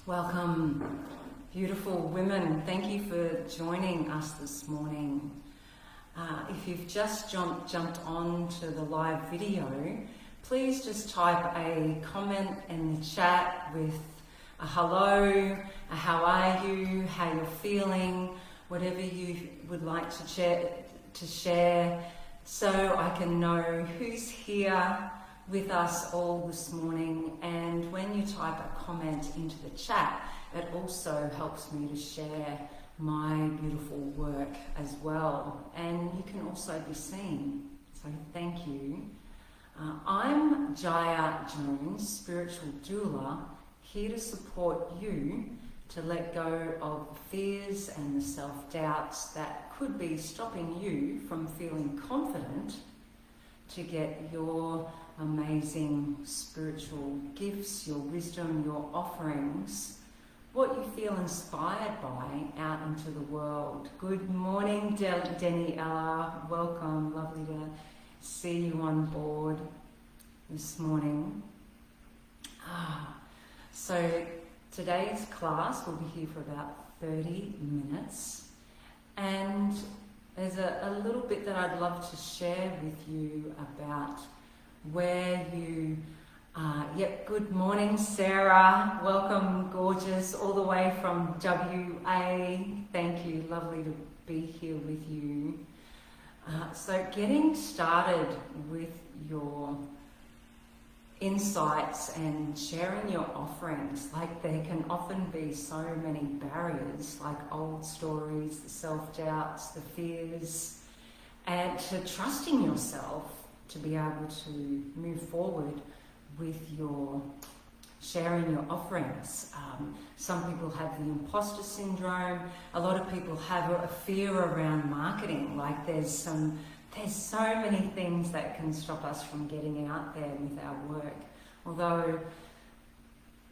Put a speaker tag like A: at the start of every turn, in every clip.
A: Welcome, beautiful women. Thank you for joining us this morning. If you've just jumped on to the live video, please just type a comment in the chat with a hello, a how are you, how you're feeling, whatever you would like to share, so I can know who's here with us all this morning. And when you type a comment into the chat, it also helps me to share my beautiful work as well, and you can also be seen, so thank you. I'm Jaya Jones, spiritual doula, here to support you to let go of the fears and the self-doubts that could be stopping you from feeling confident to get your amazing spiritual gifts, your wisdom, your offerings, what you feel inspired by, out into the world. Good morning, Daniela. Welcome. Lovely to see you on board this morning. So today's class will be here for about 30 minutes. And there's a little bit that I'd love to share with you about where you are. Yep, good morning, Sarah. Welcome, gorgeous, all the way from WA. Thank you, lovely to be here with you. So getting started with your insights and sharing your offerings, like there can often be so many barriers, like old stories, the self-doubts, the fears, and to trusting yourself to be able to move forward with your sharing your offerings. Some people have the imposter syndrome. A lot of people have a fear around marketing, like there's so many things that can stop us from getting out there with our work. Although,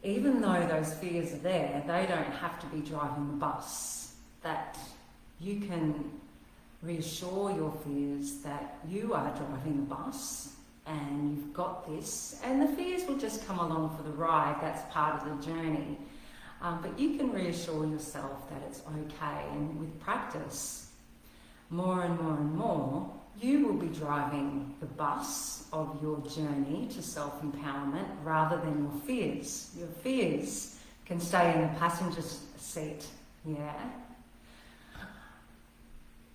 A: even though those fears are there, they don't have to be driving the bus. That you can reassure your fears that you are driving the bus and you've got this, and the fears will just come along for the ride. That's part of the journey. But you can reassure yourself that it's okay, and with practice, more and more and more, you will be driving the bus of your journey to self-empowerment rather than your fears. Your fears can stay in the passenger seat, yeah?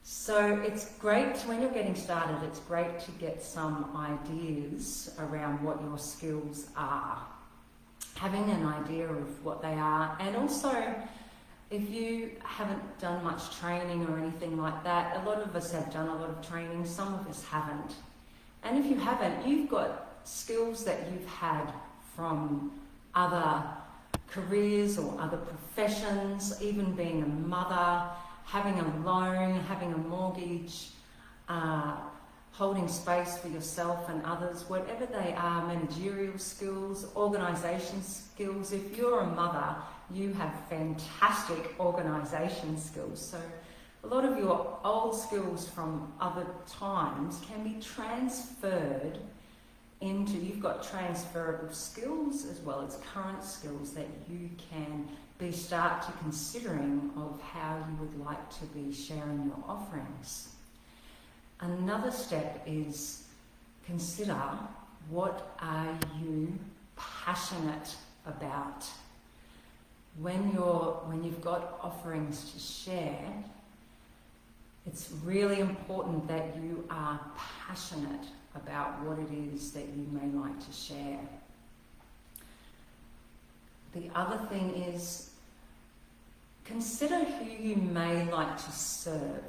A: So it's great, when you're getting started, it's great to get some ideas around what your skills are. Having an idea of what they are, and also if you haven't done much training or anything like that, a lot of us have done a lot of training, some of us haven't. And if you haven't, you've got skills that you've had from other careers or other professions, even being a mother, having a loan, having a mortgage, holding space for yourself and others, whatever they are, managerial skills, organisation skills. If you're a mother, you have fantastic organisation skills. So a lot of your old skills from other times can be transferred into, you've got transferable skills as well as current skills that you can start to considering of how you would like to be sharing your offerings. Another step is consider, what are you passionate about? When you've got offerings to share, it's really important that you are passionate about what it is that you may like to share. The other thing is, consider who you may like to serve.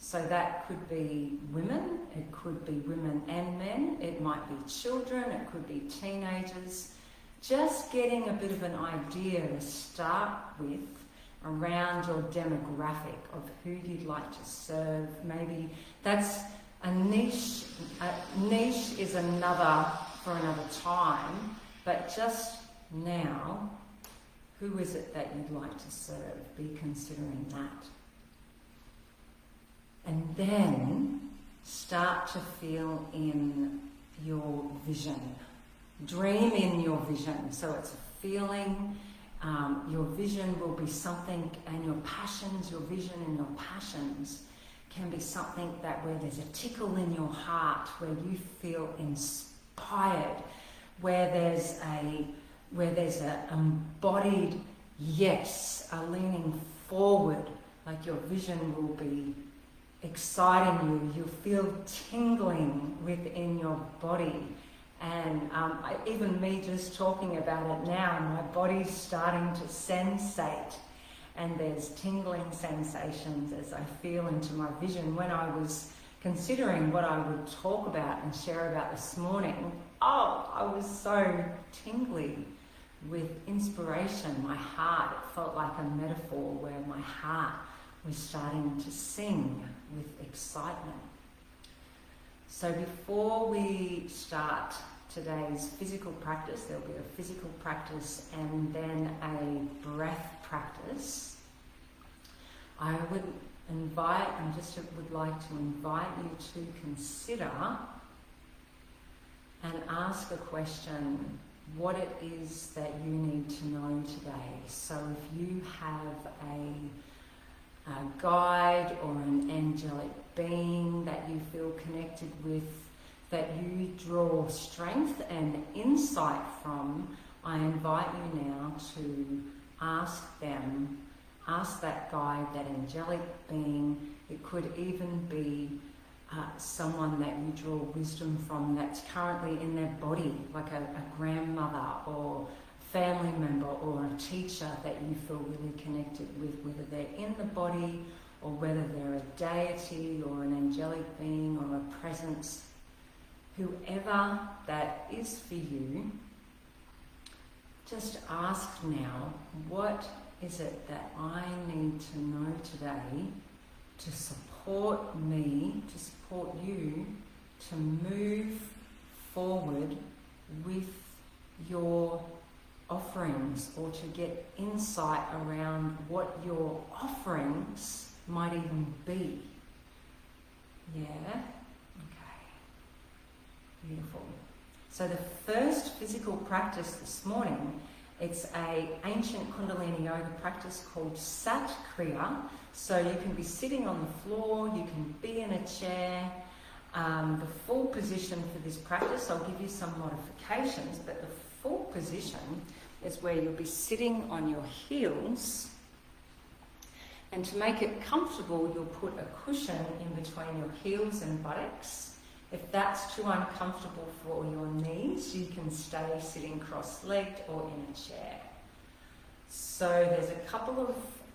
A: So that could be women, it could be women and men, it might be children, it could be teenagers. Just getting a bit of an idea to start with around your demographic of who you'd like to serve. Maybe that's a niche. A niche is another for another time, but just now, who is it that you'd like to serve? Be considering that. And then start to feel in your vision. Dream in your vision. So it's a feeling. Your vision will be something, and your passions, your vision and your passions can be something that where there's a tickle in your heart, where you feel inspired, where there's a embodied yes, a leaning forward, like your vision will be exciting you. You'll feel tingling within your body. And even me just talking about it now, my body's starting to sensate. And there's tingling sensations as I feel into my vision. When I was considering what I would talk about and share about this morning, I was so tingly with inspiration. My heart, it felt like a metaphor where my heart was starting to sing with excitement. So before we start today's physical practice, there'll be a physical practice and then a breath practice. I would like to invite you to consider and ask a question, what it is that you need to know today. So if you have a guide or an angelic being that you feel connected with, that you draw strength and insight from, I invite you now to ask them, ask that guide, that angelic being. It could even be someone that you draw wisdom from that's currently in their body, like a grandmother or family member or a teacher that you feel really connected with, whether they're in the body or whether they're a deity or an angelic being or a presence. Whoever that is for you, just ask now, what is it that I need to know today to support me, to support you, to move forward with your offerings, or to get insight around what your offerings might even be. Yeah? Okay. Beautiful. So the first physical practice this morning, it's an ancient Kundalini yoga practice called Sat Kriya. So you can be sitting on the floor, you can be in a chair. The full position for this practice, I'll give you some modifications, but the full position is where you'll be sitting on your heels, and to make it comfortable you'll put a cushion in between your heels and buttocks. If that's too uncomfortable for your knees, you can stay sitting cross-legged or in a chair. So there's a couple of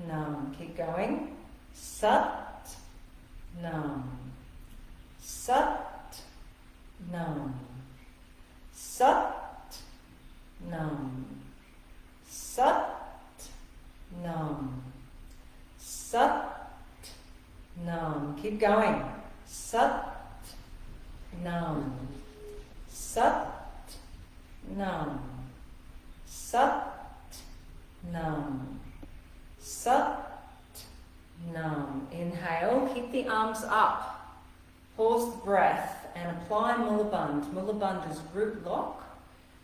A: Nam. Keep going. Sat, Nam. Sat, Nam. Sat, Nam. Sat, Nam. Sat, Nam. Keep going. Sat, Nam. Sat, Nam. Sat, Nam. Sat, Nam. Inhale, keep the arms up. Pause the breath and apply Mula Bandha. Mula Bandha is root lock,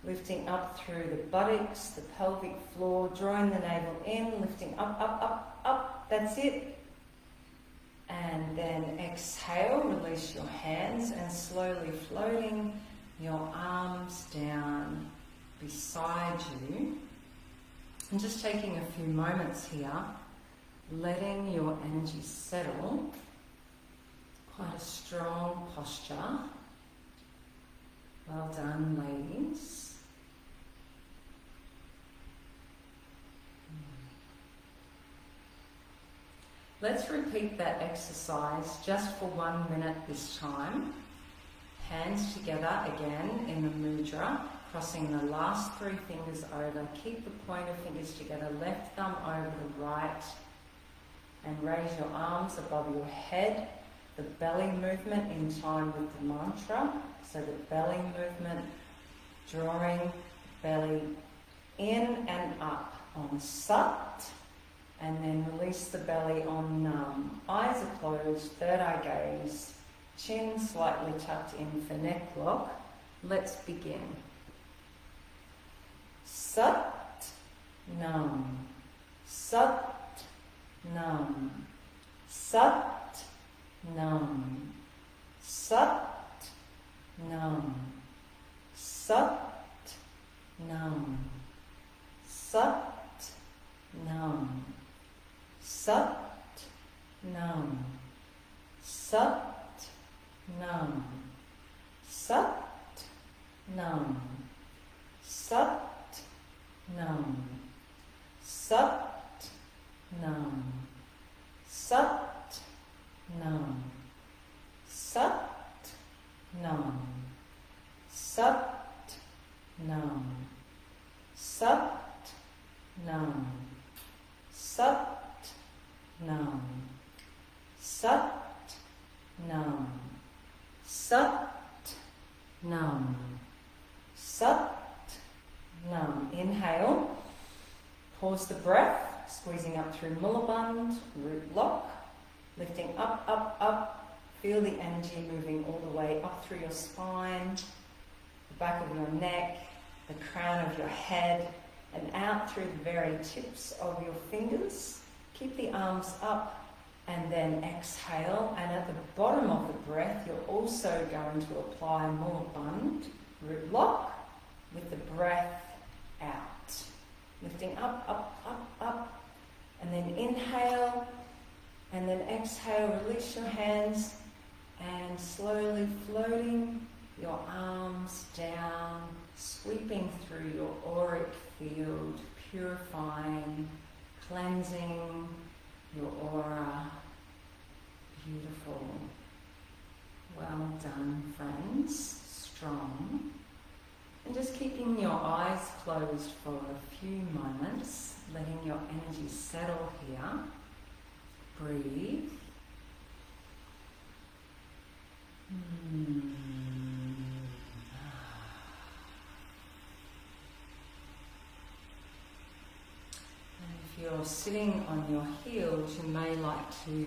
A: lifting up through the buttocks, the pelvic floor, drawing the navel in, lifting up, up, up, up. That's it. And then exhale, release your hands and slowly floating your arms down beside you. And just taking a few moments here, letting your energy settle. Quite a strong posture. Well done, ladies. Let's repeat that exercise just for 1 minute this time. Hands together again in the mudra, crossing the last 3 fingers over. Keep the pointer fingers together, left thumb over the right, and raise your arms above your head. The belly movement in time with the mantra. So the belly movement, drawing belly in and up on Sat, and then release the belly on Nam. Eyes are closed, third eye gaze, chin slightly tucked in for neck lock. Let's begin. Sat, Nam. Sat, Nam. Sat, Nam. Sat, Nam. Sat, Nam. Sat, Nam. Sat, Nam. Sat, Nam. Sat, Nam. Sat, Nam. Sat, Nam. Sat, Nam. Sat, Nam. Sat, Nam. Sat, Nam. Sat, Nam. Sat, Nam. Sat, Nam. Sat, Nam. Inhale. Pause the breath, squeezing up through Mula Bandha, root lock, lifting up, up, up. Feel the energy moving all the way up through your spine, the back of your neck, the crown of your head, and out through the very tips of your fingers. Keep the arms up and then exhale. And at the bottom of the breath, you're also going to apply Mula Bandha, root lock, with the breath out. Lifting up, up, up, up. And then inhale. And then exhale, release your hands. And slowly floating your arms down, sweeping through your auric field, purifying, cleansing your aura. Beautiful. Well done, friends. Strong. And just keeping your eyes closed for a few moments, letting your energy settle here. Breathe. And if you're sitting on your heels, you may like to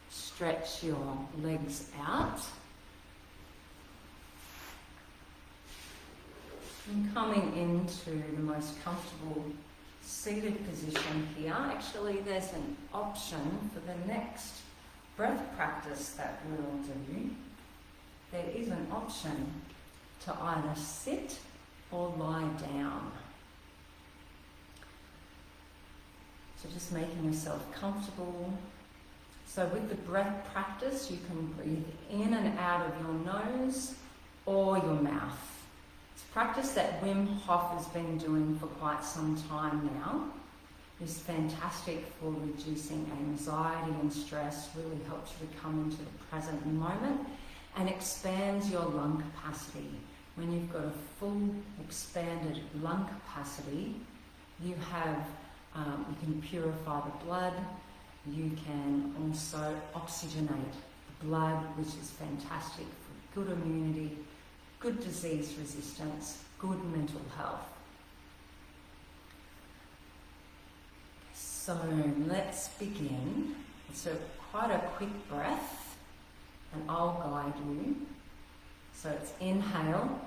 A: stretch your legs out. And coming into the most comfortable seated position here, actually there's an option for the next breath practice that we'll do. There is an option to either sit or lie down. So just making yourself comfortable. So with the breath practice, you can breathe in and out of your nose or your mouth. It's a practice that Wim Hoff has been doing for quite some time now. It's fantastic for reducing anxiety and stress, really helps you to come into the present moment and expands your lung capacity. When you've got a full expanded lung capacity, you can purify the blood You can also oxygenate the blood, which is fantastic for good immunity, good disease resistance, good mental health. So let's begin. It's quite a quick breath, and I'll guide you. So it's inhale,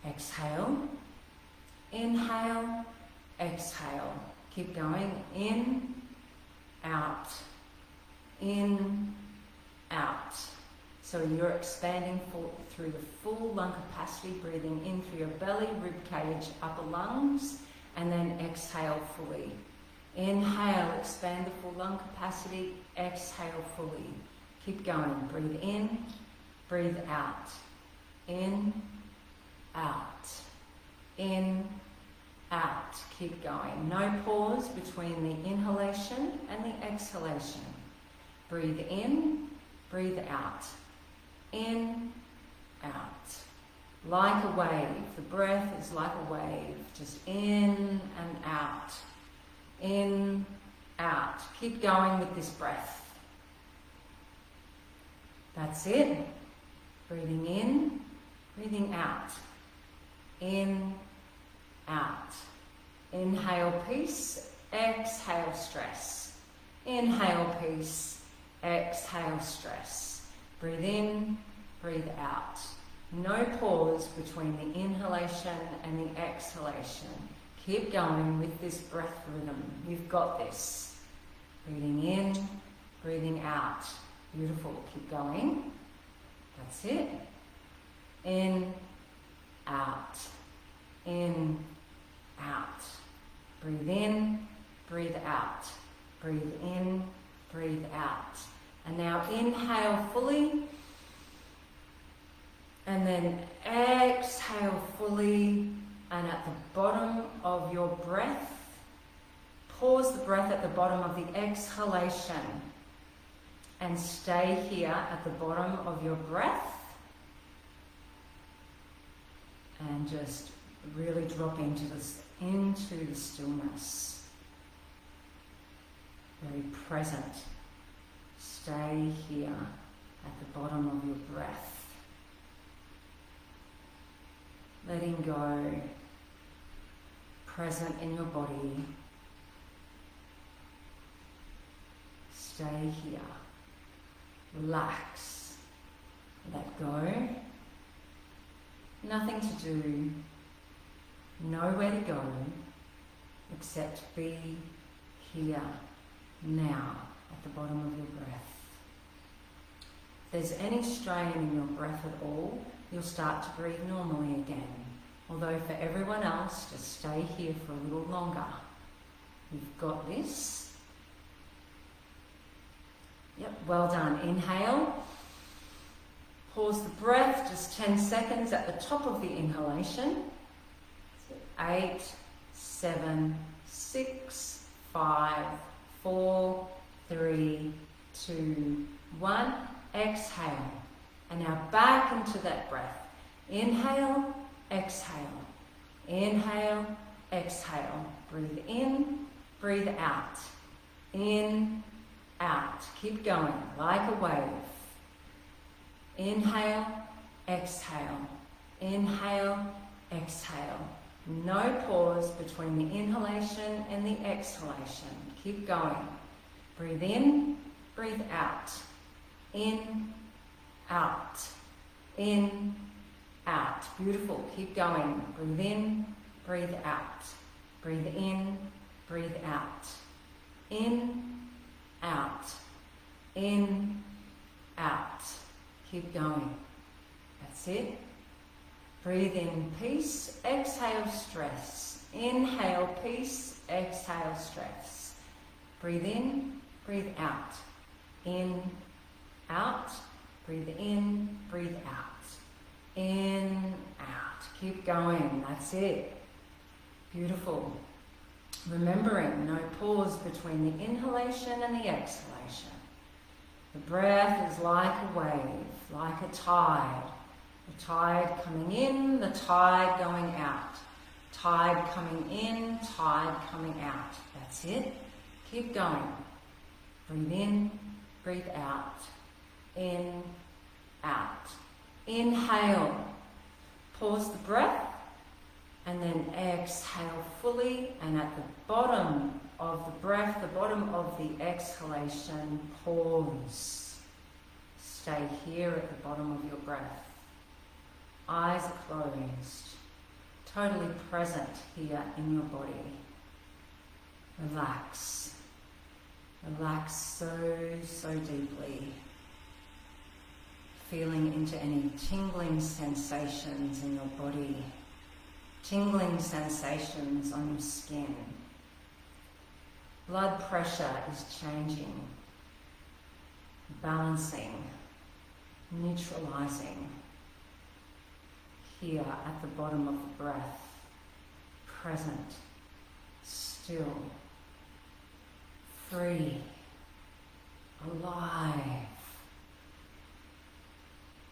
A: exhale, inhale, exhale. Keep going. In, out, in, out. So you're expanding through the full lung capacity, breathing in through your belly, rib cage, upper lungs, and then exhale fully. Inhale, expand the full lung capacity, exhale fully. Keep going. Breathe in, breathe out. In, out, in, out. Keep going. No pause between the inhalation and the exhalation. Breathe in, breathe out. In, out. Like a wave. The breath is like a wave. Just in and out. In, out. Keep going with this breath. That's it. Breathing in, breathing out. In, out. Inhale peace, exhale stress. Inhale peace, exhale stress. Breathe in, breathe out. No pause between the inhalation and the exhalation. Keep going with this breath rhythm. You've got this. Breathing in, breathing out. Beautiful. Keep going. That's it. In, out. In, out. Breathe in, breathe out. Breathe in, breathe out. And now inhale fully. And then exhale fully. And at the bottom of your breath, pause the breath at the bottom of the exhalation. And stay here at the bottom of your breath. And just really drop into the stillness. Very present. Stay here at the bottom of your breath. Letting go. Present in your body. Stay here. Relax. Let go. Nothing to do. Nowhere to go except be here now at the bottom of your breath. If there's any strain in your breath at all, you'll start to breathe normally again. Although for everyone else, just stay here for a little longer. You've got this. Yep, well done. Inhale. Pause the breath, just 10 seconds at the top of the inhalation. 8, 7, 6, 5, 4, 3, 2, 1. Exhale. And now back into that breath. Inhale, exhale. Inhale, exhale. Breathe in, breathe out. In, out. Keep going like a wave. Inhale, exhale. Inhale, exhale. No pause between the inhalation and the exhalation. Keep going. Breathe in, breathe out. In, out. In, out. Beautiful. Keep going. Breathe in, breathe out. Breathe in, breathe out. In, out. In, out. Keep going. That's it. Breathe in peace, exhale stress. Inhale peace, exhale stress. Breathe in, breathe out. In, out. Breathe in, breathe out. In, out. Keep going. That's it. Beautiful. Remembering no pause between the inhalation and the exhalation. The breath is like a wave, like a tide. The tide coming in, the tide going out. Tide coming in, tide coming out. That's it. Keep going. Breathe in, breathe out. In, out. Inhale. Pause the breath. And then exhale fully. And at the bottom of the breath, the bottom of the exhalation, pause. Stay here at the bottom of your breath. Eyes closed. Totally present here in your body. Relax. Relax so deeply. Feeling into any tingling sensations in your body. Tingling sensations on your skin. Blood pressure is changing. Balancing. Neutralizing. Here at the bottom of the breath. Present. Still. Free. Alive.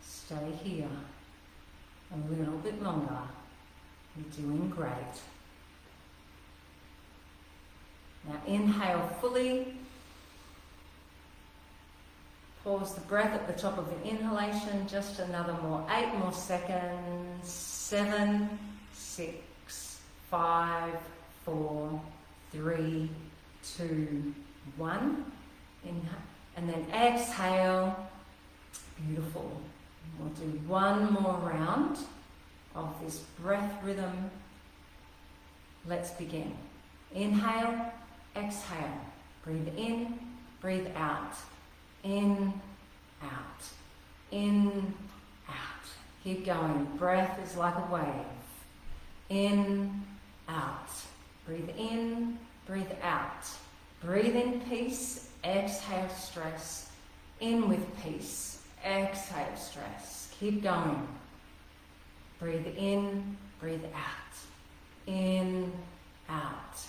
A: Stay here a little bit longer. You're doing great. Now inhale fully. Pause the breath at the top of the inhalation. Just another 8 more seconds. 7, 6, 5, 4, 3, 2, 1. Inhale. And then exhale. Beautiful. We'll do one more round of this breath rhythm. Let's begin. Inhale, exhale. Breathe in, breathe out. In, out. In, out. Keep going. Breath is like a wave. In, out. Breathe in, breathe out. Breathe in peace, exhale stress. In with peace, exhale stress. Keep going. Breathe in, breathe out. In, out.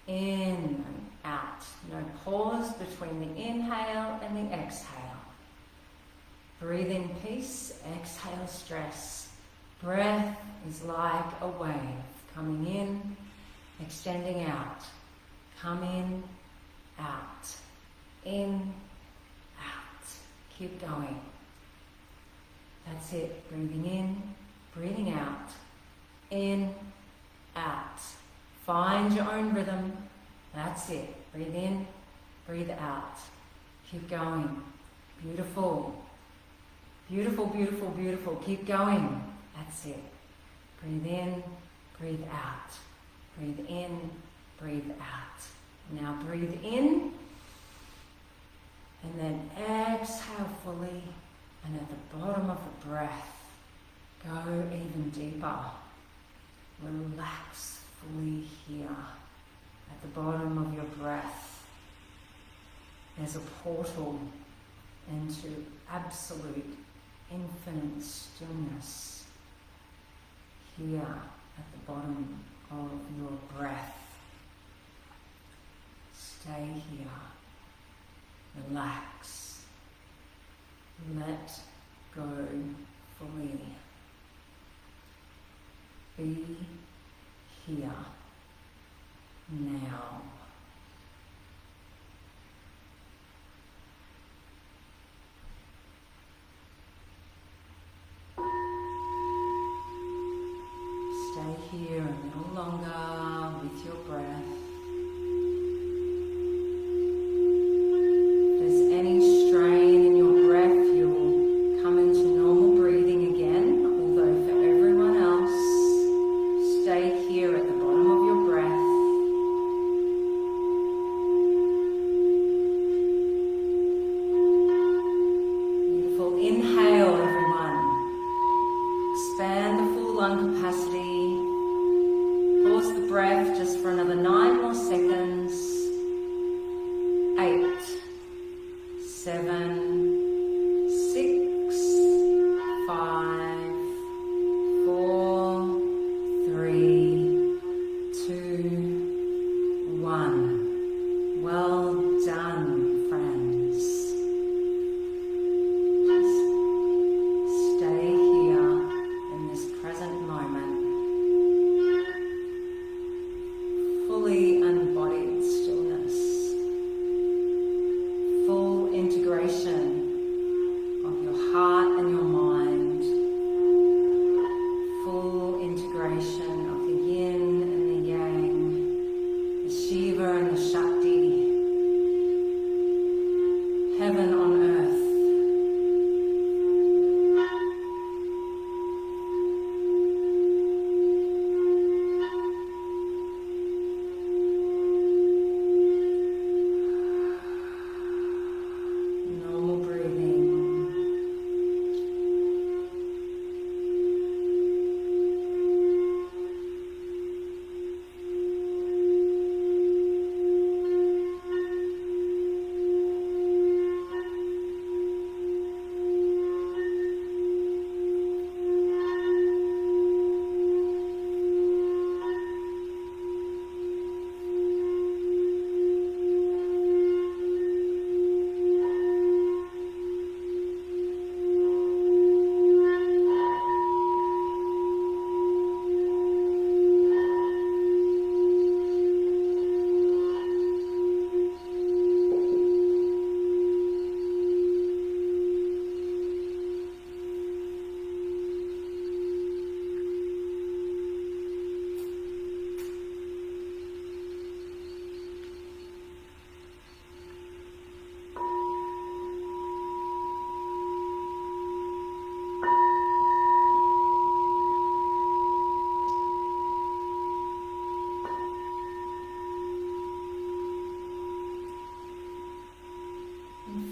A: In and out. No pause between the inhale and the exhale. Breathe in peace, exhale stress. Breath is like a wave. Coming in, extending out. Come in, out. In, out. Keep going. That's it. Breathing in, breathing out. In, out. Find your own rhythm. That's it. Breathe in, breathe out. Keep going. Beautiful. Beautiful, beautiful, beautiful. Keep going. That's it. Breathe in, breathe out. Breathe in, breathe out. Now breathe in. And then exhale fully. And at the bottom of the breath, go even deeper. Relax fully here at the bottom of your breath. There's a portal into absolute infinite stillness here at the bottom of your breath. Stay here. Relax. Let go fully. Be here now. Stay here a little longer with your breath. If there's any strain in your breath, you'll come into normal breathing again, although for everyone else, stay here at the bottom of your breath. Beautiful. Inhale, everyone. Expand the full lung capacity. Pause the breath just for another 9 more seconds. 8, 7, 6, 5, 4, 3, 2, 1. Well done, friends. Just stay here in this present moment. Fully embodied stillness. heaven on earth. Normal breathing.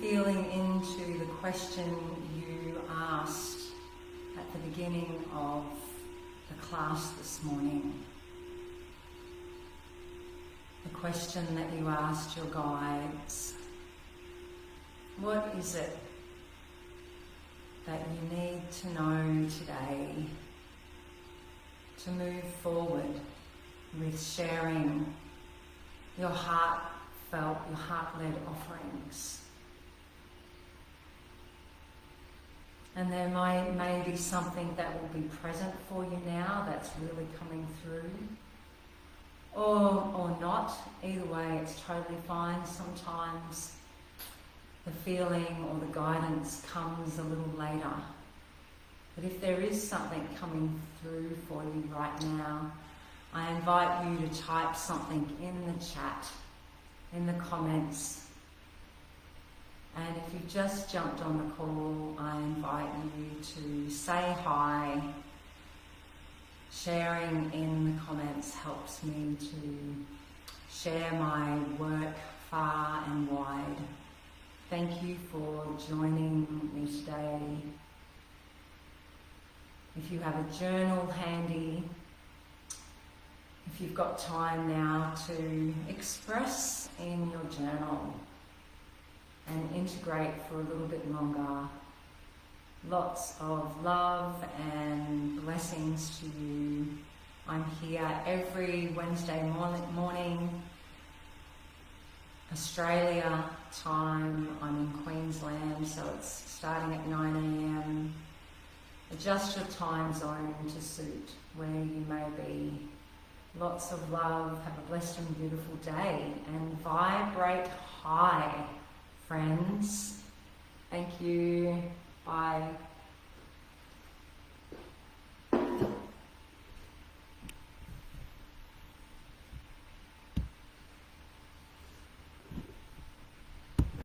A: Feeling into the question you asked at the beginning of the class this morning. The question that you asked your guides. What is it that you need to know today to move forward with sharing your heartfelt, your heart-led offerings? And there may be something that will be present for you now that's really coming through, or not. Either way, it's totally fine. Sometimes the feeling or the guidance comes a little later. But if there is something coming through for you right now, I invite you to type something in the chat, in the comments. And if you've just jumped on the call, I invite you to say hi. Sharing in the comments helps me to share my work far and wide. Thank you for joining me today. If you have a journal handy, if you've got time now to express in your journal and integrate for a little bit longer. Lots of love and blessings to you. I'm here every Wednesday morning, Australia time. I'm in Queensland, so it's starting at 9 a.m. Adjust your time zone to suit where you may be. Lots of love. Have a blessed and beautiful day and vibrate high. Friends, thank you. Bye.